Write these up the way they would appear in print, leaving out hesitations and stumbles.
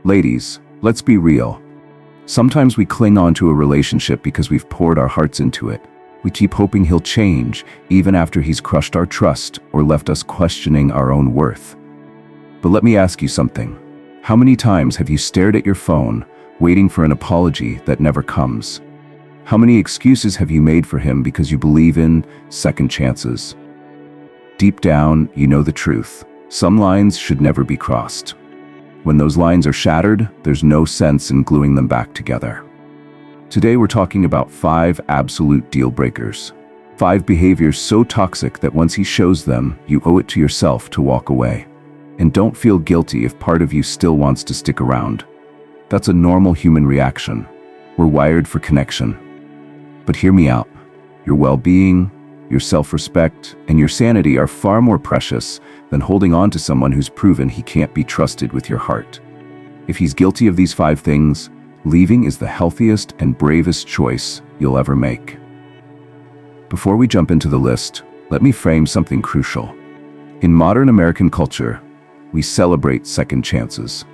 Ladies, let's be real. Sometimes we cling on to a relationship because we've poured our hearts into it. We keep hoping he'll change, even after he's crushed our trust or left us questioning our own worth. But let me ask you something. How many times have you stared at your phone, waiting for an apology that never comes? How many excuses have you made for him because you believe in second chances? Deep down, you know the truth. Some lines should never be crossed. When those lines are shattered, there's no sense in gluing them back together. Today we're talking about 5 absolute deal breakers. 5 behaviors so toxic that once he shows them, you owe it to yourself to walk away. And don't feel guilty if part of you still wants to stick around. That's a normal human reaction. We're wired for connection. But hear me out. Your well-being, your self-respect, and your sanity are far more precious than holding on to someone who's proven he can't be trusted with your heart. If he's guilty of these 5 things, leaving is the healthiest and bravest choice you'll ever make. Before we jump into the list, let me frame something crucial. In modern American culture, we celebrate second chances.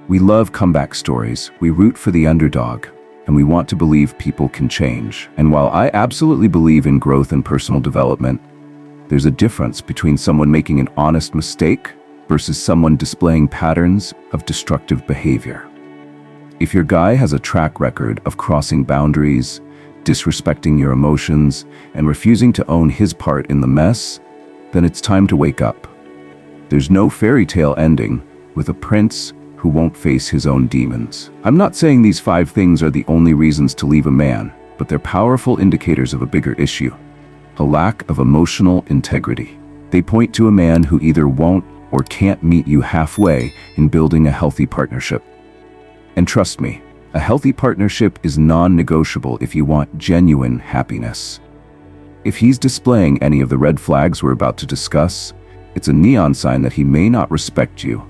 We love comeback stories, we root for the underdog, and we want to believe people can change. And while I absolutely believe in growth and personal development, there's a difference between someone making an honest mistake versus someone displaying patterns of destructive behavior. If your guy has a track record of crossing boundaries, disrespecting your emotions, and refusing to own his part in the mess, then it's time to wake up. There's no fairy tale ending with a prince who won't face his own demons. I'm not saying these 5 things are the only reasons to leave a man, but they're powerful indicators of a bigger issue: a lack of emotional integrity. They point to a man who either won't or can't meet you halfway in building a healthy partnership. And trust me, a healthy partnership is non-negotiable if you want genuine happiness. If he's displaying any of the red flags we're about to discuss, it's a neon sign that he may not respect you,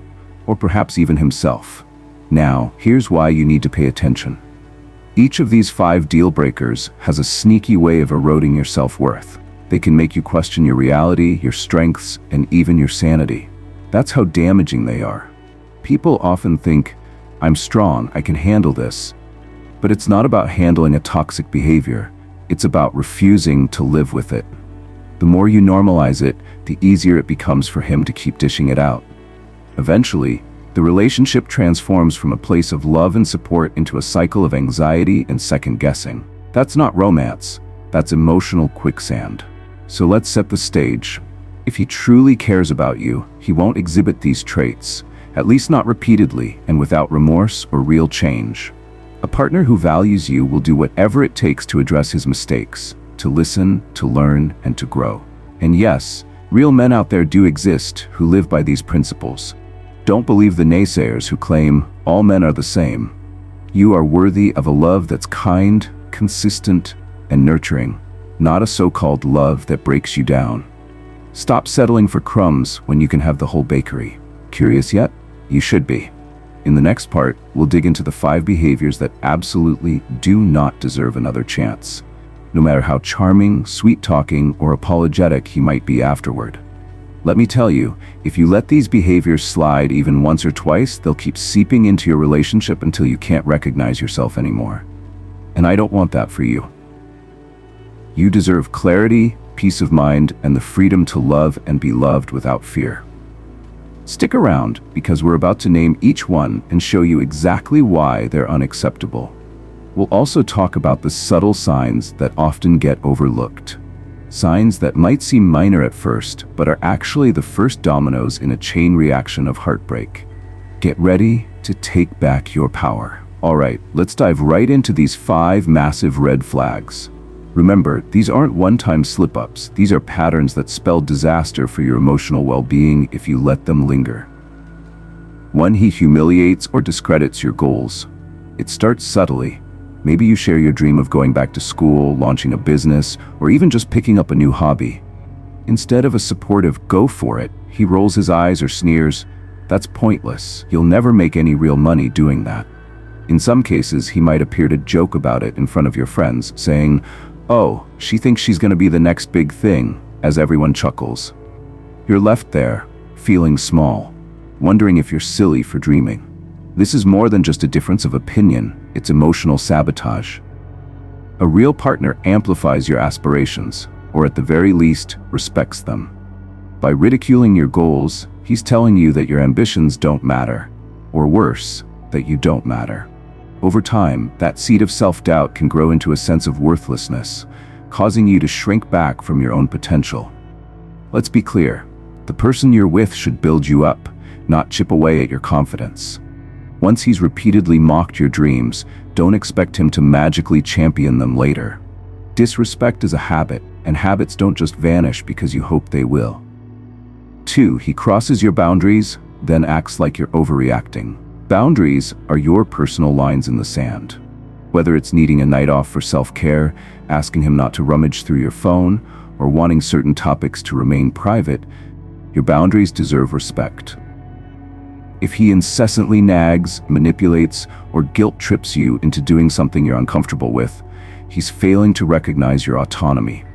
or perhaps even himself. Now, here's why you need to pay attention. Each of these 5 deal breakers has a sneaky way of eroding your self-worth. They can make you question your reality, your strengths, and even your sanity. That's how damaging they are. People often think, "I'm strong, I can handle this." But it's not about handling a toxic behavior. It's about refusing to live with it. The more you normalize it, the easier it becomes for him to keep dishing it out. Eventually, the relationship transforms from a place of love and support into a cycle of anxiety and second-guessing. That's not romance, that's emotional quicksand. So let's set the stage. If he truly cares about you, he won't exhibit these traits, at least not repeatedly and without remorse or real change. A partner who values you will do whatever it takes to address his mistakes, to listen, to learn, and to grow. And yes, real men out there do exist who live by these principles. Don't believe the naysayers who claim all men are the same. You are worthy of a love that's kind, consistent, and nurturing, not a so-called love that breaks you down. Stop settling for crumbs when you can have the whole bakery. Curious yet? You should be. In the next part, we'll dig into the 5 behaviors that absolutely do not deserve another chance, no matter how charming, sweet-talking, or apologetic he might be afterward. Let me tell you, if you let these behaviors slide even once or twice, they'll keep seeping into your relationship until you can't recognize yourself anymore. And I don't want that for you. You deserve clarity, peace of mind, and the freedom to love and be loved without fear. Stick around, because we're about to name each one and show you exactly why they're unacceptable. We'll also talk about the subtle signs that often get overlooked. Signs that might seem minor at first, but are actually the first dominoes in a chain reaction of heartbreak. Get ready to take back your power. All right, let's dive right into these 5 massive red flags. Remember, these aren't one-time slip-ups. These are patterns that spell disaster for your emotional well-being if you let them linger. 1. He humiliates or discredits your goals. It starts subtly. Maybe you share your dream of going back to school, launching a business, or even just picking up a new hobby. Instead of a supportive "go for it," he rolls his eyes or sneers, "That's pointless. You'll never make any real money doing that." In some cases, he might appear to joke about it in front of your friends, saying, "Oh, she thinks she's going to be the next big thing," as everyone chuckles. You're left there, feeling small, wondering if you're silly for dreaming. This is more than just a difference of opinion, it's emotional sabotage. A real partner amplifies your aspirations, or at the very least, respects them. By ridiculing your goals, he's telling you that your ambitions don't matter, or worse, that you don't matter. Over time, that seed of self-doubt can grow into a sense of worthlessness, causing you to shrink back from your own potential. Let's be clear, the person you're with should build you up, not chip away at your confidence. Once he's repeatedly mocked your dreams, don't expect him to magically champion them later. Disrespect is a habit, and habits don't just vanish because you hope they will. 2. He crosses your boundaries, then acts like you're overreacting. Boundaries are your personal lines in the sand. Whether it's needing a night off for self-care, asking him not to rummage through your phone, or wanting certain topics to remain private, your boundaries deserve respect. If he incessantly nags, manipulates, or guilt trips you into doing something you're uncomfortable with, he's failing to recognize your autonomy.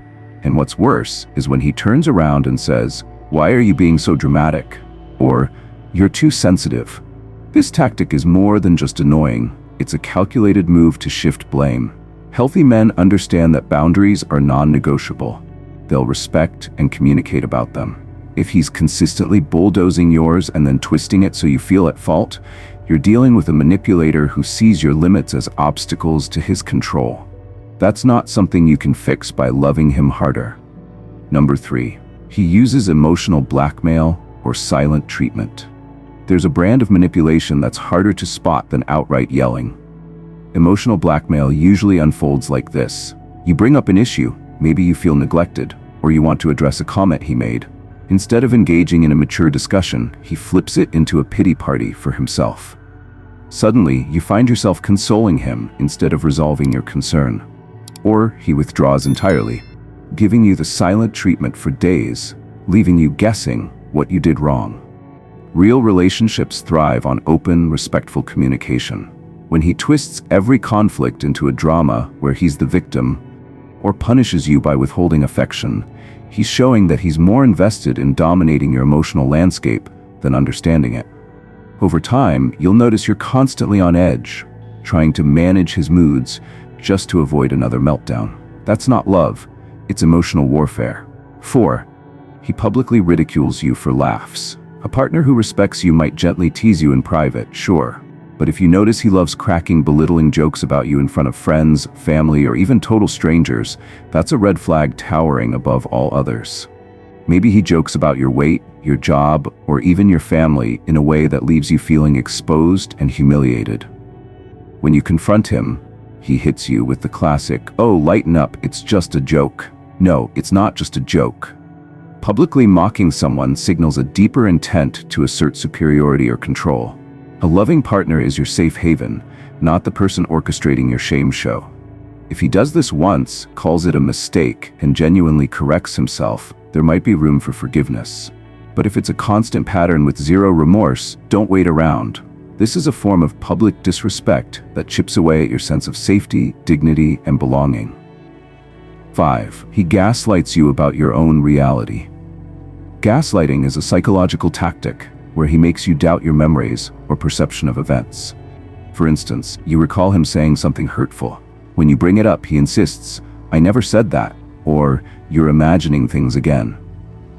And what's worse is when he turns around and says, "Why are you being so dramatic?" Or, "You're too sensitive." This tactic is more than just annoying, it's a calculated move to shift blame. Healthy men understand that boundaries are non-negotiable. They'll respect and communicate about them. If he's consistently bulldozing yours and then twisting it so you feel at fault, you're dealing with a manipulator who sees your limits as obstacles to his control. That's not something you can fix by loving him harder. Number 3. He uses emotional blackmail or silent treatment. There's a brand of manipulation that's harder to spot than outright yelling. Emotional blackmail usually unfolds like this. You bring up an issue, maybe you feel neglected, or you want to address a comment he made. Instead of engaging in a mature discussion, he flips it into a pity party for himself. Suddenly, you find yourself consoling him instead of resolving your concern. Or he withdraws entirely, giving you the silent treatment for days, leaving you guessing what you did wrong. Real relationships thrive on open, respectful communication. When he twists every conflict into a drama where he's the victim, or punishes you by withholding affection, he's showing that he's more invested in dominating your emotional landscape than understanding it. Over time, you'll notice you're constantly on edge, trying to manage his moods just to avoid another meltdown. That's not love, it's emotional warfare. 4. He publicly ridicules you for laughs. A partner who respects you might gently tease you in private, sure. But if you notice he loves cracking belittling jokes about you in front of friends, family, or even total strangers, that's a red flag towering above all others. Maybe he jokes about your weight, your job, or even your family in a way that leaves you feeling exposed and humiliated. When you confront him, he hits you with the classic, "Oh, lighten up, it's just a joke." No, it's not just a joke. Publicly mocking someone signals a deeper intent to assert superiority or control. A loving partner is your safe haven, not the person orchestrating your shame show. If he does this once, calls it a mistake, and genuinely corrects himself, there might be room for forgiveness. But if it's a constant pattern with zero remorse, don't wait around. This is a form of public disrespect that chips away at your sense of safety, dignity, and belonging. 5. He gaslights you about your own reality. Gaslighting is a psychological tactic where he makes you doubt your memories or perception of events. For instance, you recall him saying something hurtful. When you bring it up, he insists, "I never said that," or "You're imagining things again."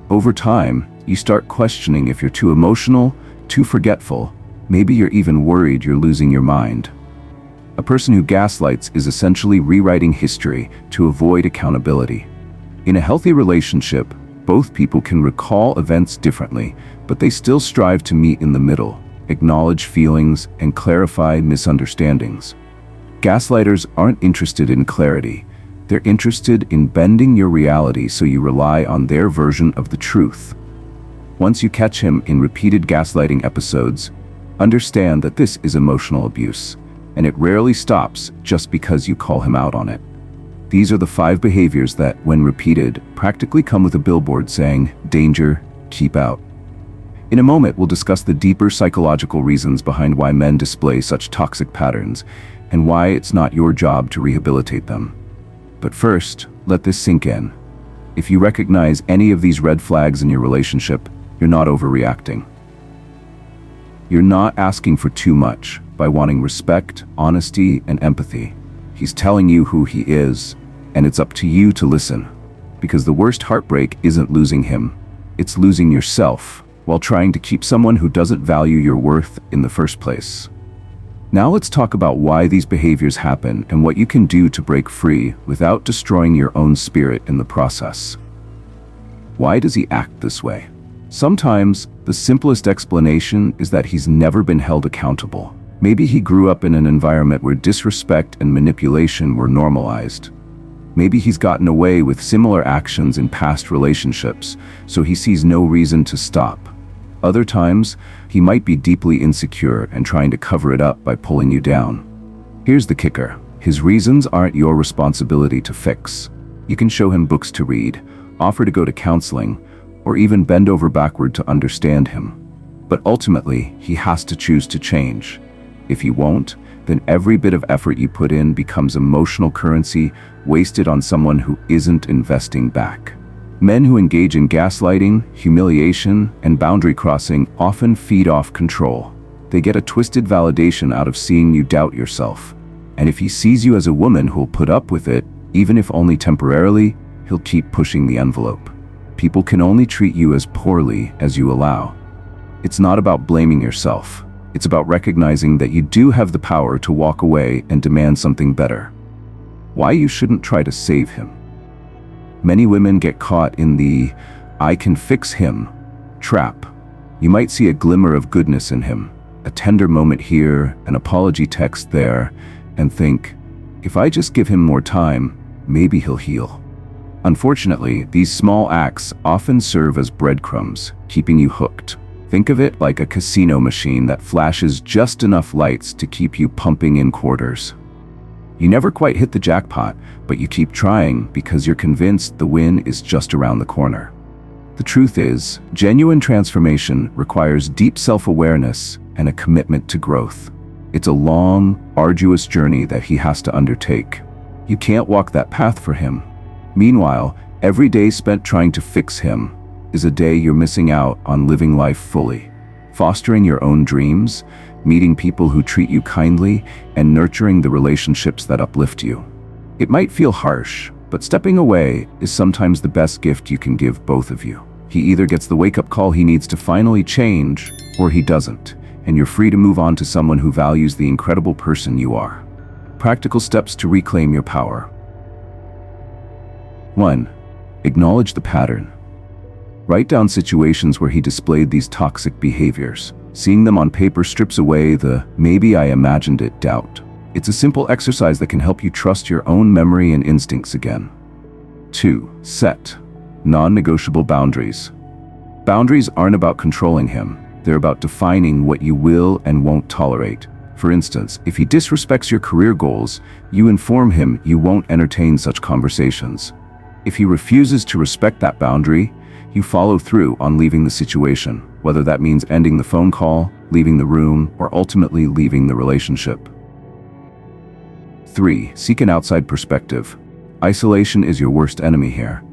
Over time, you start questioning if you're too emotional, too forgetful, maybe you're even worried you're losing your mind. A person who gaslights is essentially rewriting history to avoid accountability. In a healthy relationship, both people can recall events differently, but they still strive to meet in the middle, acknowledge feelings, and clarify misunderstandings. Gaslighters aren't interested in clarity. They're interested in bending your reality so you rely on their version of the truth. Once you catch him in repeated gaslighting episodes, understand that this is emotional abuse, and it rarely stops just because you call him out on it. These are the 5 behaviors that, when repeated, practically come with a billboard saying, "Danger, keep out." In a moment, we'll discuss the deeper psychological reasons behind why men display such toxic patterns, and why it's not your job to rehabilitate them. But first, let this sink in. If you recognize any of these red flags in your relationship, you're not overreacting. You're not asking for too much by wanting respect, honesty, and empathy. He's telling you who he is, and it's up to you to listen. Because the worst heartbreak isn't losing him, it's losing yourself while trying to keep someone who doesn't value your worth in the first place. Now let's talk about why these behaviors happen and what you can do to break free without destroying your own spirit in the process. Why does he act this way? Sometimes, the simplest explanation is that he's never been held accountable. Maybe he grew up in an environment where disrespect and manipulation were normalized. Maybe he's gotten away with similar actions in past relationships, so he sees no reason to stop. Other times, he might be deeply insecure and trying to cover it up by pulling you down. Here's the kicker. His reasons aren't your responsibility to fix. You can show him books to read, offer to go to counseling, or even bend over backward to understand him. But ultimately, he has to choose to change. If he won't, then every bit of effort you put in becomes emotional currency wasted on someone who isn't investing back. Men who engage in gaslighting, humiliation, and boundary crossing often feed off control. They get a twisted validation out of seeing you doubt yourself. And if he sees you as a woman who'll put up with it, even if only temporarily, he'll keep pushing the envelope. People can only treat you as poorly as you allow. It's not about blaming yourself. It's about recognizing that you do have the power to walk away and demand something better. Why you shouldn't try to save him. Many women get caught in the "I can fix him" trap. You might see a glimmer of goodness in him, a tender moment here, an apology text there, and think, if I just give him more time, maybe he'll heal. Unfortunately, these small acts often serve as breadcrumbs, keeping you hooked. Think of it like a casino machine that flashes just enough lights to keep you pumping in quarters. You never quite hit the jackpot, but you keep trying because you're convinced the win is just around the corner. The truth is, genuine transformation requires deep self-awareness and a commitment to growth. It's a long, arduous journey that he has to undertake. You can't walk that path for him. Meanwhile, every day spent trying to fix him is a day you're missing out on living life fully. Fostering your own dreams, meeting people who treat you kindly, and nurturing the relationships that uplift you. It might feel harsh, but stepping away is sometimes the best gift you can give both of you. He either gets the wake-up call he needs to finally change, or he doesn't, and you're free to move on to someone who values the incredible person you are. Practical steps to reclaim your power. 1. Acknowledge the pattern. Write down situations where he displayed these toxic behaviors. Seeing them on paper strips away the "maybe I imagined it" doubt. It's a simple exercise that can help you trust your own memory and instincts again. 2. Set non-negotiable boundaries. Boundaries aren't about controlling him. They're about defining what you will and won't tolerate. For instance, if he disrespects your career goals, you inform him you won't entertain such conversations. If he refuses to respect that boundary, you follow through on leaving the situation, whether that means ending the phone call, leaving the room, or ultimately leaving the relationship. 3. Seek an outside perspective. Isolation is your worst enemy here.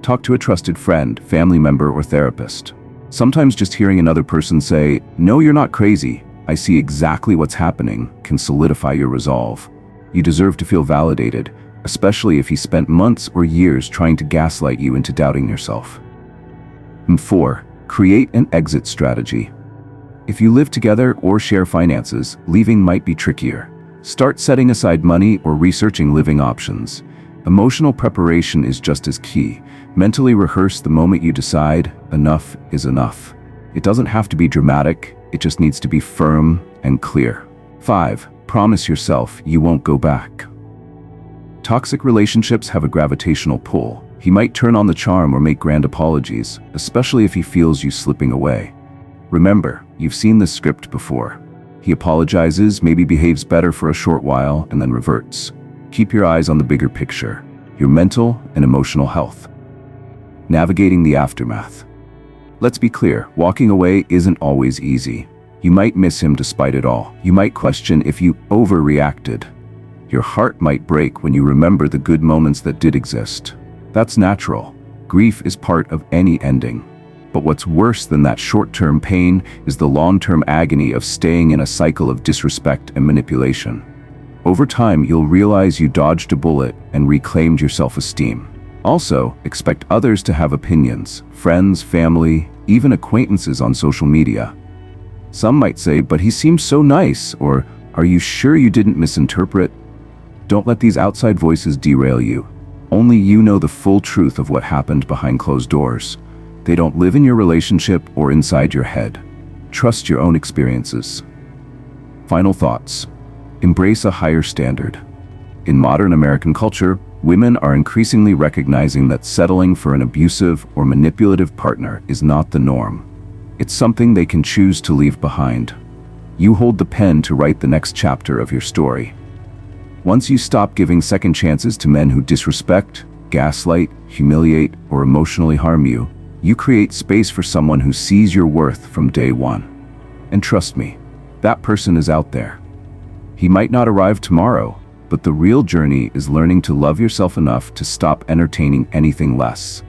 Talk to a trusted friend, family member, or therapist. Sometimes just hearing another person say, "No, you're not crazy, I see exactly what's happening," can solidify your resolve. You deserve to feel validated, especially if he spent months or years trying to gaslight you into doubting yourself. And 4. Create an exit strategy. If you live together or share finances, leaving might be trickier. Start setting aside money or researching living options. Emotional preparation is just as key. Mentally rehearse the moment you decide enough is enough. It doesn't have to be dramatic, it just needs to be firm and clear. 5. Promise yourself you won't go back. Toxic relationships have a gravitational pull. He might turn on the charm or make grand apologies, especially if he feels you slipping away. Remember, you've seen this script before. He apologizes, maybe behaves better for a short while, and then reverts. Keep your eyes on the bigger picture, your mental and emotional health. Navigating the aftermath. Let's be clear, walking away isn't always easy. You might miss him despite it all. You might question if you overreacted. Your heart might break when you remember the good moments that did exist. That's natural. Grief is part of any ending. But what's worse than that short-term pain is the long-term agony of staying in a cycle of disrespect and manipulation. Over time, you'll realize you dodged a bullet and reclaimed your self-esteem. Also, expect others to have opinions, friends, family, even acquaintances on social media. Some might say, "But he seems so nice," or "Are you sure you didn't misinterpret?" Don't let these outside voices derail you. Only you know the full truth of what happened behind closed doors. They don't live in your relationship or inside your head. Trust your own experiences. Final thoughts. Embrace a higher standard. In modern American culture, women are increasingly recognizing that settling for an abusive or manipulative partner is not the norm. It's something they can choose to leave behind. You hold the pen to write the next chapter of your story. Once you stop giving second chances to men who disrespect, gaslight, humiliate, or emotionally harm you, you create space for someone who sees your worth from day one. And trust me, that person is out there. He might not arrive tomorrow, but the real journey is learning to love yourself enough to stop entertaining anything less.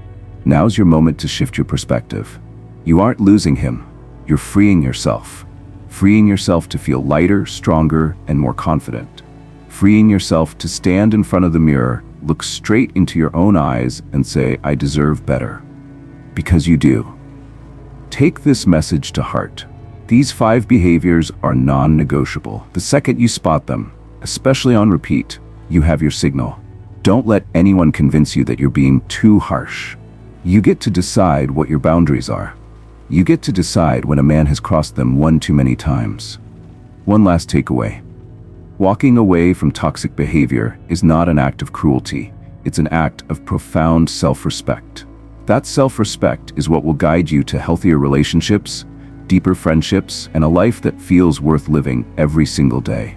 Now's your moment to shift your perspective. You aren't losing him, you're freeing yourself. Freeing yourself to feel lighter, stronger, and more confident. Freeing yourself to stand in front of the mirror, look straight into your own eyes, and say, "I deserve better." Because you do. Take this message to heart. These 5 behaviors are non-negotiable. The second you spot them, especially on repeat, you have your signal. Don't let anyone convince you that you're being too harsh. You get to decide what your boundaries are. You get to decide when a man has crossed them one too many times. One last takeaway. Walking away from toxic behavior is not an act of cruelty. It's an act of profound self-respect. That self-respect is what will guide you to healthier relationships, deeper friendships, and a life that feels worth living every single day.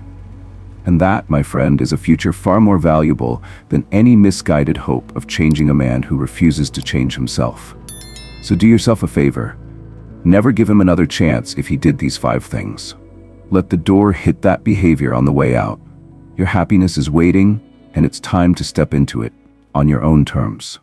And that, my friend, is a future far more valuable than any misguided hope of changing a man who refuses to change himself. So do yourself a favor. Never give him another chance if he did these 5 things. Let the door hit that behavior on the way out. Your happiness is waiting, and it's time to step into it on your own terms.